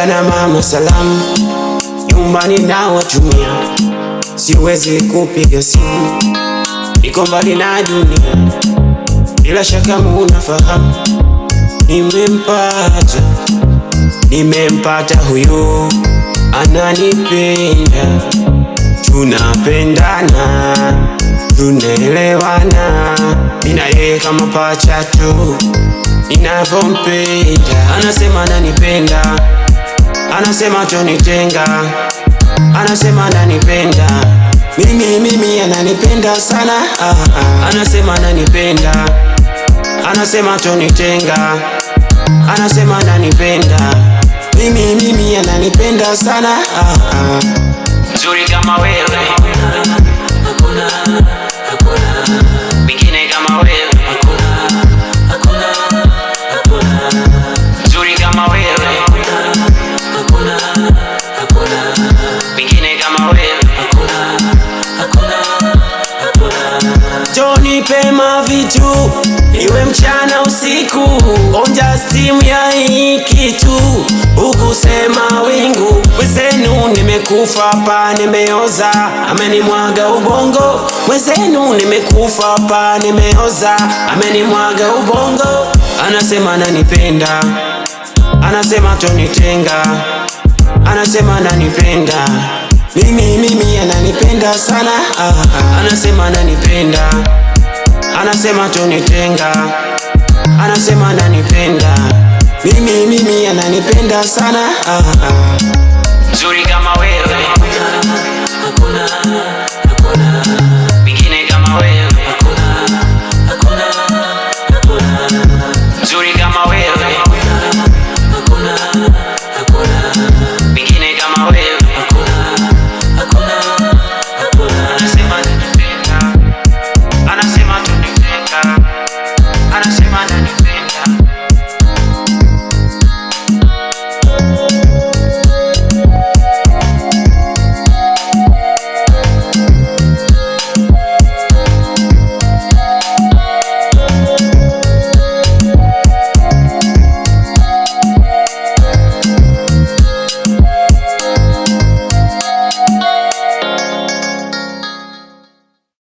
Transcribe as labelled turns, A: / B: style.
A: baba na mama salamu, nyumbani na watumia, siwezi kupiga simu, niko mbali na dunia. Bila shaka munafahamu, nimempata huyu, ananipenda, tunapendana, tunaelewana, mina yeye kama pacha tu, ninavyompenda. Anasema ananipenda, anasema tonitenga, anasema ananipenda, mimi ananipenda sana. Anasema ananipenda, anasema tonitenga, anasema ananipenda, mimi ananipenda sana. Nzuri kama wewe hakuna, wengine kama wewe hakuna, nzuri kama wewe hakuna, wengine kama wewe hakuna. Tonipe mavitu, iwe mchana usiku, onja simu ya hii kitu, ukusema wingu wezenu, nimekufa hapa nimeoza, amenimwaga ubongo. Wezenu nimekufa hapa nimeoza, amenimwaga ubongo. Anasema ananipenda, anasema tonitenga, anasema ananipenda, mimi ananipenda sana. Anasema ananipenda, anasema tonitenga, anasema ananipenda, mimi ananipenda sana. Nzuri kama wewe